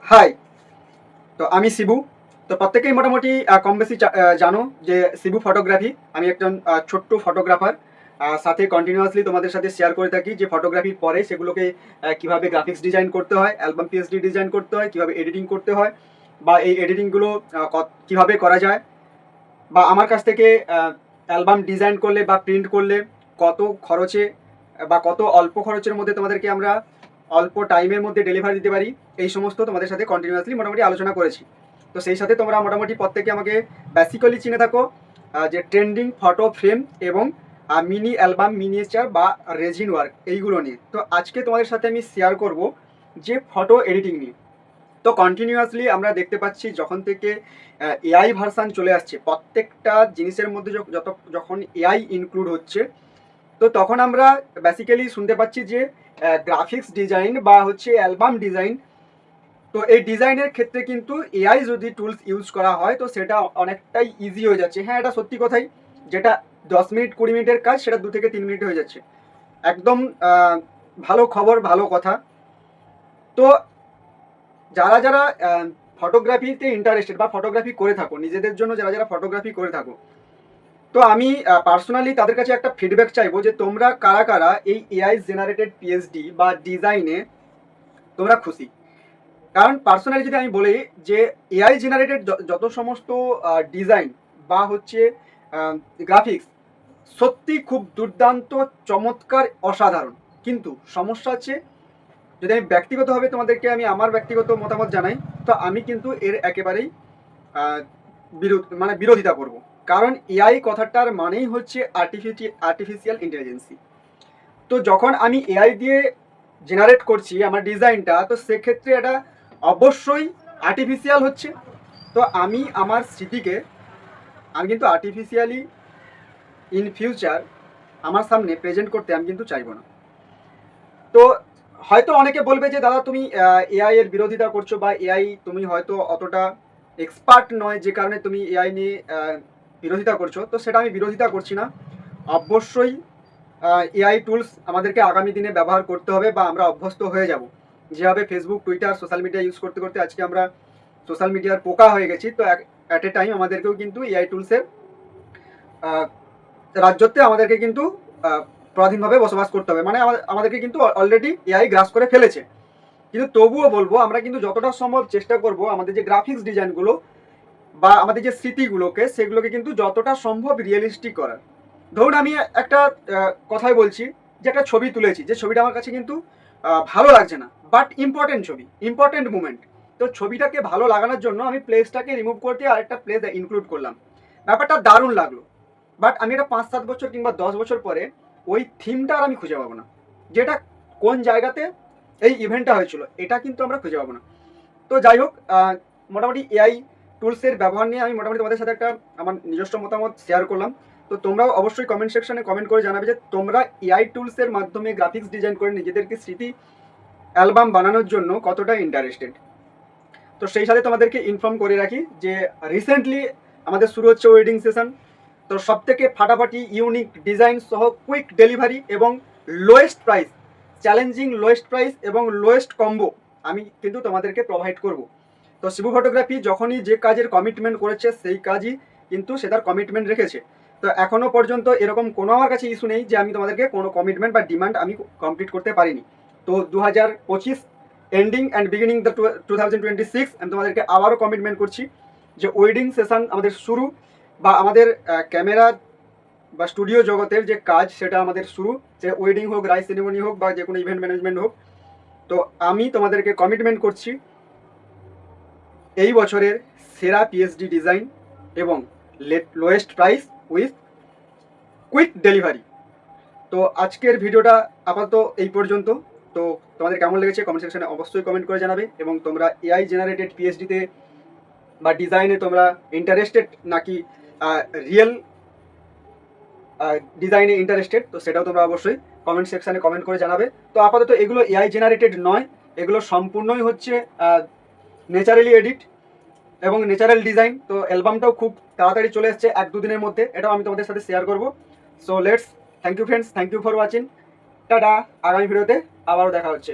High, তো আমি শিবু। তো প্রত্যেকেই মোটামুটি কম বেশি জানো যে শিবু ফটোগ্রাফি। আমি একজন ছোট্ট ফটোগ্রাফার। সাথে কন্টিনিউয়াসলি তোমাদের সাথে শেয়ার করে থাকি যে ফটোগ্রাফির পরে সেগুলোকে কিভাবে গ্রাফিক্স ডিজাইন করতে হয়, অ্যালবাম পিএসডি ডিজাইন করতে হয়, কিভাবে এডিটিং করতে হয়, বা এই এডিটিংগুলো কিভাবে করা যায়, বা আমার কাছ থেকে অ্যালবাম ডিজাইন করলে বা প্রিন্ট করলে কত খরচে বা কত অল্প খরচের মধ্যে তোমাদেরকে আমরা অল্প টাইমের মধ্যে ডেলিভারি দিতে পারি, এই সমস্ত তোমাদের সাথে কন্টিনিউয়াসলি মোটামুটি আলোচনা করেছি। তো সেই সাথে তোমরা মোটামুটি প্রত্যেকে আমাকে বেসিক্যালি চিনে থাকো যে ট্রেন্ডিং ফটো ফ্রেম এবং মিনি অ্যালবাম, মিনিয়েচার বা রেজিন ওয়ার্ক, এইগুলো নিয়ে। তো আজকে তোমাদের সাথে আমি শেয়ার করব যে ফটো এডিটিং নিয়ে। তো কন্টিনিউয়াসলি আমরা দেখতে পাচ্ছি যখন থেকে এআই ভার্সান চলে আসছে, প্রত্যেকটা জিনিসের মধ্যে যখন এআই ইনক্লুড হচ্ছে, তো তখন আমরা বেসিক্যালি শুনতে পাচ্ছি যে গ্রাফিক্স ডিজাইন বা হচ্ছে অ্যালবাম ডিজাইন, তো এই ডিজাইনের ক্ষেত্রে কিন্তু এআই যদি টুলস ইউজ করা হয় তো সেটা অনেকটাই ইজি হয়ে যাচ্ছে। হ্যাঁ, এটা সত্যি কথাই। যেটা 10 মিনিট 20 মিনিটের কাজ সেটা 2 থেকে 3 মিনিট হয়ে যাচ্ছে। একদম ভালো খবর, ভালো কথা। তো যারা যারা ফটোগ্রাফিতে ইন্টারেস্টেড বা ফটোগ্রাফি করে থাকো, নিজেদের জন্য যারা যারা ফটোগ্রাফি করে থাকো, তো আমি পার্সোনালি তাদের কাছে একটা ফিডব্যাক চাইবো যে তোমরা কারা কারা এই এআই জেনারেটেড পিএইচডি বা ডিজাইনে তোমরা খুশি। কারণ পার্সোনালি যদি আমি বলি যে এআই জেনারেটেড যত সমস্ত ডিজাইন বা হচ্ছে গ্রাফিক্স সত্যি খুব দুর্দান্ত, চমৎকার, অসাধারণ। কিন্তু সমস্যা হচ্ছে, যদি আমি ব্যক্তিগতভাবে তোমাদেরকে আমি আমার ব্যক্তিগত মতামত জানাই, তো আমি কিন্তু এর একেবারেই বিরোধিতা করব। কারণ এআই কথাটার মানেই হচ্ছে আর্টিফিশিয়াল ইন্টেলিজেন্সি। তো যখন আমি এআই দিয়ে জেনারেট করছি আমার ডিজাইনটা, তো সেক্ষেত্রে এটা অবশ্যই আর্টিফিশিয়াল হচ্ছে। তো আমি আমার স্মৃতিকে আমি কিন্তু আর্টিফিশিয়ালি ইন ফিউচার আমার সামনে প্রেজেন্ট করতে আমি কিন্তু চাইবো না। তো হয়তো অনেকে বলবে যে দাদা তুমি এআই এর বিরোধিতা করছো, বা এআই তুমি হয়তো অতটা এক্সপার্ট নয় যে কারণে তুমি এআই নিয়ে বিরোধিতা করছো। তো সেটা আমি বিরোধিতা করছি না। অবশ্যই এআই টুলস আমাদেরকে আগামী দিনে ব্যবহার করতে হবে, বা আমরা অভ্যস্ত হয়ে যাব। যেভাবে Facebook, Twitter, social media use করতে করতে আজকে আমরা সোশ্যাল মিডিয়ার পোকা হয়ে গেছি, তো অ্যাট এ টাইম আমাদেরকেও কিন্তু এআই টুলসের রাজ্যতে আমাদেরকে কিন্তু পরাধীনভাবে বসবাস করতে হবে। মানে আমাদেরকে কিন্তু অলরেডি এআই গ্রাস করে ফেলেছে। কিন্তু তবুও বলবো, আমরা কিন্তু যতটা সম্ভব চেষ্টা করব আমাদের যে গ্রাফিক্স ডিজাইনগুলো বা আমাদের যে স্মৃতিগুলোকে, সেগুলোকে কিন্তু যতটা সম্ভব রিয়েলিস্টিক করার। ধরুন আমি একটা কথাই বলছি, যে একটা ছবি তুলেছি, যে ছবিটা আমার কাছে কিন্তু ভালো লাগছে না, বাট ইম্পর্টেন্ট ছবি, ইম্পর্টেন্ট মুমেন্ট। তো ছবিটাকে ভালো লাগানোর জন্য আমি প্লেসটাকে রিমুভ করতে আরেকটা প্লেস ইনক্লুড করলাম, ব্যাপারটা দারুণ লাগলো। বাট আমি এটা 5-7 বছর কিংবা 10 বছর পরে ওই থিমটা আর আমি খুঁজে পাবো না, যেটা কোন জায়গাতে এই ইভেন্টটা হয়েছিল, এটা কিন্তু আমরা খুঁজে পাবো না। তো যাই হোক, মোটামুটি এআই টুলসের ব্যবহার নিয়ে আমি মোটামুটি তোমাদের সাথে একটা আমার নিজস্ব মতামত শেয়ার করলাম। তো তোমরাও অবশ্যই কমেন্ট সেকশনে কমেন্ট করে জানাবে যে তোমরা এআই টুলসের মাধ্যমে গ্রাফিক্স ডিজাইন করে নিজেদেরকে স্মৃতি অ্যালবাম বানানোর জন্য কতটা ইন্টারেস্টেড। তো সেই সাথে তোমাদেরকে ইনফর্ম করে রাখি যে রিসেন্টলি আমাদের শুরু হচ্ছে ওয়েডিং সেশন। তো সব থেকে ফাটাফাটি ইউনিক ডিজাইন সহ কুইক ডেলিভারি এবং lowest price, challenging lowest price এবং লোয়েস্ট কম্বো আমি কিন্তু তোমাদেরকে প্রোভাইড করব। তো শিবু ফটোগ্রাফি যখনই যে কাজের কমিটমেন্ট করেছে, সেই কাজই কিন্তু সে তার কমিটমেন্ট রেখেছে। তো এখনও পর্যন্ত এরকম কোনো আমার কাছে ইস্যু নেই যে আমি তোমাদেরকে কোনো কমিটমেন্ট বা ডিমান্ড আমি কমপ্লিট করতে পারিনি। তো 2025 এন্ডিং অ্যান্ড বিগিনিং দ্য 2026 আমি তোমাদেরকে আবারও কমিটমেন্ট করছি যে ওয়েডিং সেশন আমাদের শুরু, বা আমাদের ক্যামেরা বা স্টুডিও জগতের যে কাজ সেটা আমাদের শুরু, যে ওয়েডিং হোক, রাইস সেরিমনি হোক, বা যে কোনো ইভেন্ট ম্যানেজমেন্ট হোক। তো আমি তোমাদেরকে কমিটমেন্ট করছি এই বছরের সেরা পিএইচডি ডিজাইন এবং lowest price with quick delivery. তো আজকের ভিডিওটা আপাতত এই পর্যন্ত। তো তোমাদের কেমন লেগেছে কমেন্ট সেকশনে অবশ্যই কমেন্ট করে জানাবে, এবং তোমরা এআই জেনারেটেড পিএইচডিতে বা ডিজাইনে তোমরা ইন্টারেস্টেড নাকি রিয়েল ডিজাইনে ইন্টারেস্টেড, তো সেটাও তোমরা অবশ্যই কমেন্ট সেকশানে কমেন্ট করে জানাবে। তো আপাতত এগুলো এআই জেনারেটেড নয়, এগুলো সম্পূর্ণই হচ্ছে ন্যাচারালি এডিট এবং ন্যাচারাল ডিজাইন। তো অ্যালবামটাও খুব তাড়াতাড়ি চলে এসছে, 1-2 দিনের মধ্যে, এটাও আমি তোমাদের সাথে শেয়ার করবো। So let's, thank you friends, thank you for watching. Tata. আগামী ভিডিওতে আবারও দেখা হচ্ছে।